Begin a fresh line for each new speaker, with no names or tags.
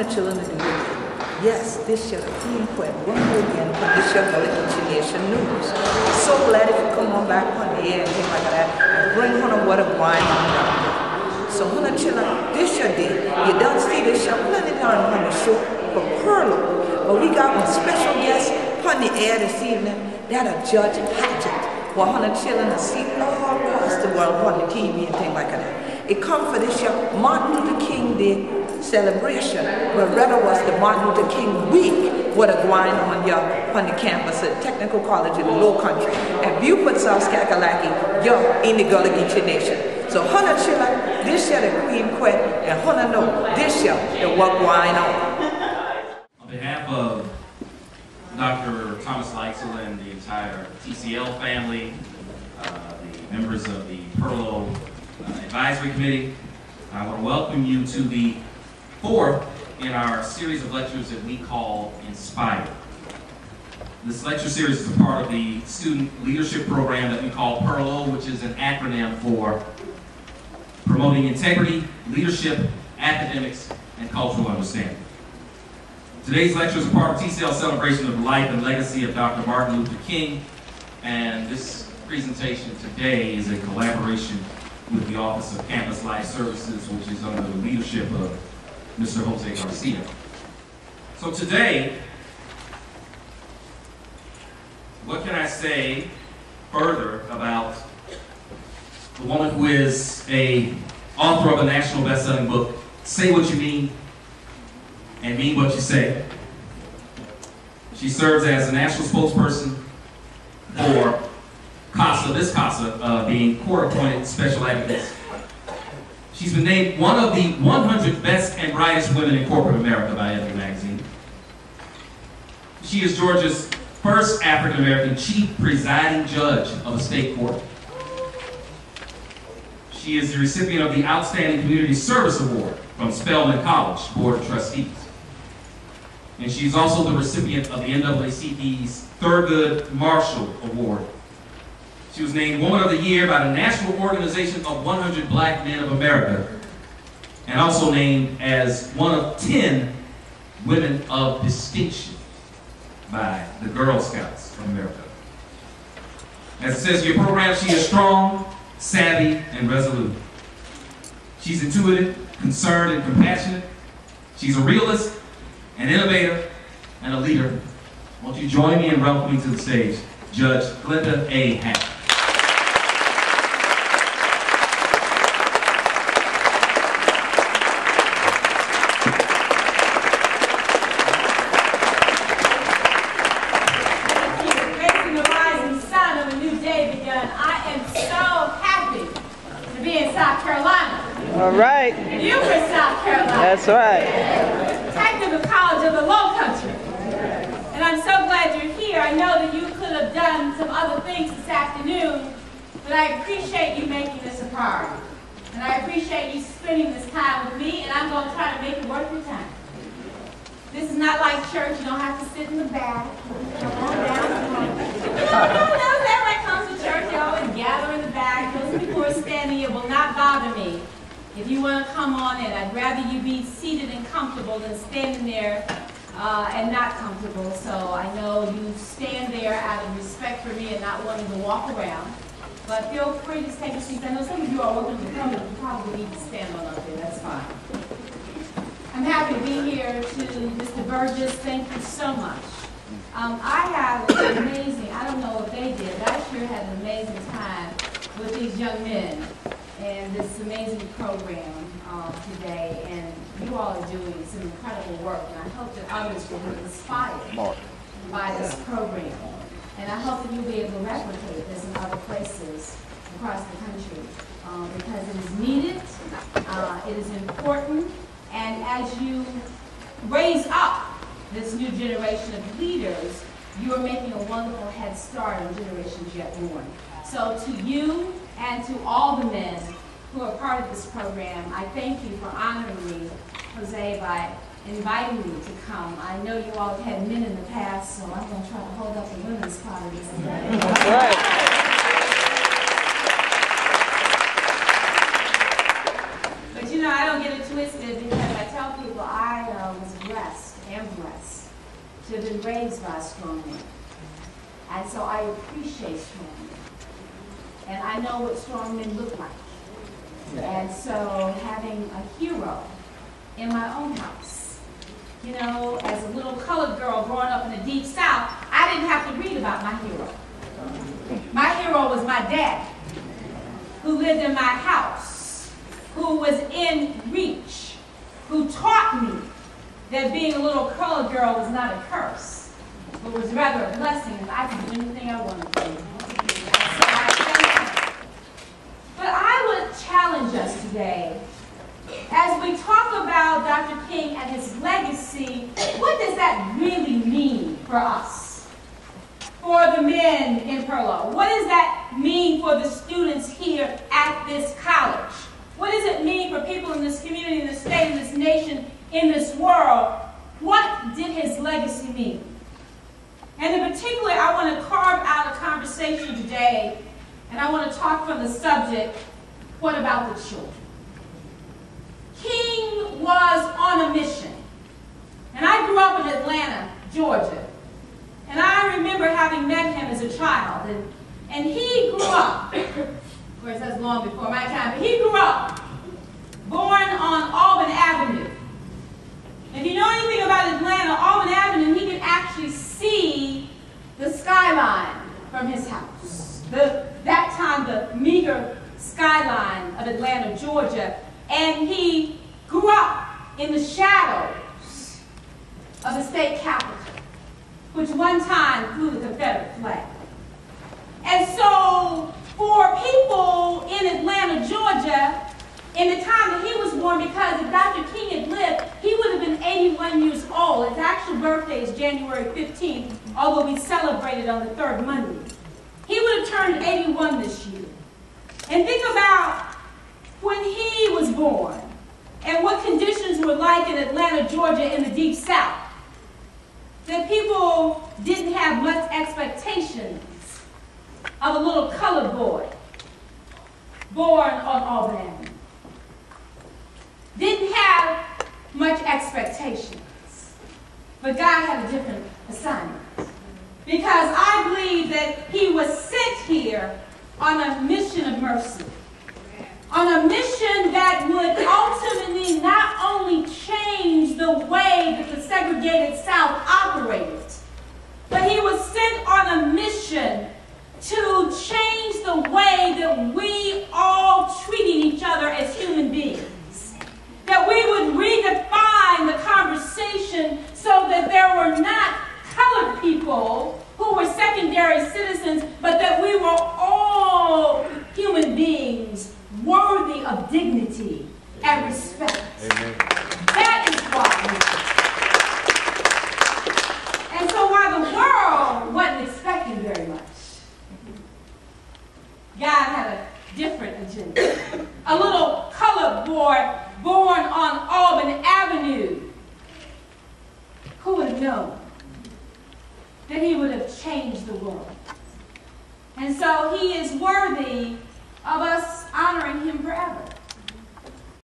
100 children to do it. Yes, this year the Queen Quet, one more again from this year Geechee Nation News. So glad if you come on back on the air and things like that, and bring on a word of wine on down. So 100 children, this year day, you don't see this year plenty down on the show for Perlo. But we got one special guest on the air this evening, that a Judge Hatchett. 100 children to see all across the world on the TV and things like that. It come for this year Martin Luther King Day celebration, but rather was the Martin Luther King week with a Gwine on the campus at Technical College in the Lowcountry and Beaufort, South Kakalaki, in the Gullah Geechee Nation. So 100 children, this year the Queen Quet, and 100 know this year the what Gwine on.
On behalf of Dr. Thomas Leitzel and the entire TCL family, the members of the Perlo Advisory Committee, I want to welcome you to the fourth in our series of lectures that we call Inspire. This lecture series is a part of the student leadership program that we call PERLO, which is an acronym for Promoting Integrity, Leadership, Academics, and Cultural Understanding. Today's lecture is a part of TCL's celebration of the life and legacy of Dr. Martin Luther King, and this presentation today is a collaboration with the Office of Campus Life Services, which is under the leadership of Mr. Jose Garcia. So today, what can I say further about the woman who is an author of a national best-selling book, Say What You Mean and Mean What You Say. She serves as a national spokesperson for CASA, this CASA being court-appointed special advocates. She's been named one of the 100 best and brightest women in corporate America by Ebony magazine. She is Georgia's first African-American chief presiding judge of a state court. She is the recipient of the Outstanding Community Service Award from Spelman College Board of Trustees. And she's also the recipient of the NAACP's Thurgood Marshall Award. She was named Woman of the Year by the National Organization of 100 Black Men of America, and also named as one of 10 Women of Distinction by the Girl Scouts of America. As it says in your program, she is strong, savvy, and resolute. She's intuitive, concerned, and compassionate. She's a realist, an innovator, and a leader. Won't you join me in welcoming to the stage Judge Glenda A. Hatchett.
All right.
Beaufort, South Carolina.
That's right.
Technical College of the Lowcountry. And I'm so glad you're here. I know that you could have done some other things this afternoon, but I appreciate you making this a priority. And I appreciate you spending this time with me, and I'm going to try to make it worth your time. This is not like church. You don't have to sit in the back. Come on down. No. Everybody comes to church. They always gather in the back. Those people who are standing here will not bother me. If you want to come on in, I'd rather you be seated and comfortable than standing there and not comfortable. So I know you stand there out of respect for me and not wanting to walk around. But feel free to take a seat. I know some of you are working with the you probably need to stand on up there. That's fine. I'm happy to be here. To Mr. Burgess, thank you so much. I have an amazing, I don't know what they did, but I sure had an amazing time with these young men and this amazing program today, and you all are doing some incredible work, and I hope that others will be inspired by this program. And I hope that you'll be able to replicate this in other places across the country because it is needed, it is important, and as you raise up this new generation of leaders, you are making a wonderful head start on generations yet born. So to you and to all the men who are part of this program, I thank you for honoring me, Jose, by inviting me to come. I know you all have had men in the past, so I'm going to try to hold up the women's part of this.
That's right.
But you know, I don't get it twisted because I tell people I was so I appreciate strong men. And I know what strong men look like. And so having a hero in my own house, you know, as a little colored girl growing up in the Deep South, I didn't have to read about my hero. My hero was my dad, who lived in my house, who was in reach, who taught me that being a little colored girl was not a curse, but was rather a blessing, and I could do anything I wanted to do. So I thank him. But I would challenge us today, as we talk about Dr. King and his legacy, what does that really mean for us? For the men in Perlo? What does that mean for the students here at this college? What does it mean for people in this community, in this state, in this nation, in this world? What did his legacy mean? And in particular, I want to carve out a conversation today, and I want to talk from the subject, what about the children? King was on a mission. And I grew up in Atlanta, Georgia. And I remember having met him as a child. And he grew up, of course that's long before my time, but he grew up born on Auburn Avenue. If you know anything about Atlanta, Auburn Avenue, he could actually see the skyline from his house. That time, the meager skyline of Atlanta, Georgia. And he grew up in the shadows of the state capitol, which one time flew the Confederate flag. And so, for people in Atlanta, Georgia, in the time that he was born, because if Dr. King had lived, he would have been 81 years old. His actual birthday is January 15th, although we celebrated on the third Monday. He would have turned 81 this year. And think about when he was born and what conditions were like in Atlanta, Georgia, in the Deep South. That people didn't have much expectations of a little colored boy born on Auburn Avenue. Didn't have much expectations. But God had a different assignment. Because I believe that he was sent here on a mission of mercy. On a mission that would ultimately not only change the way that the segregated South operated, but he was sent on a mission to change the way that we all treated each other as human beings. That we would redefine the conversation so that there were not colored people who were secondary citizens, but that we were all human beings worthy of dignity and respect. Amen. That is what we do. And so while the world wasn't expecting very much, God had a different agenda. A little colored boy born on Auburn Avenue. Who would have known that he would have changed the world? And so he is worthy of us honoring him forever.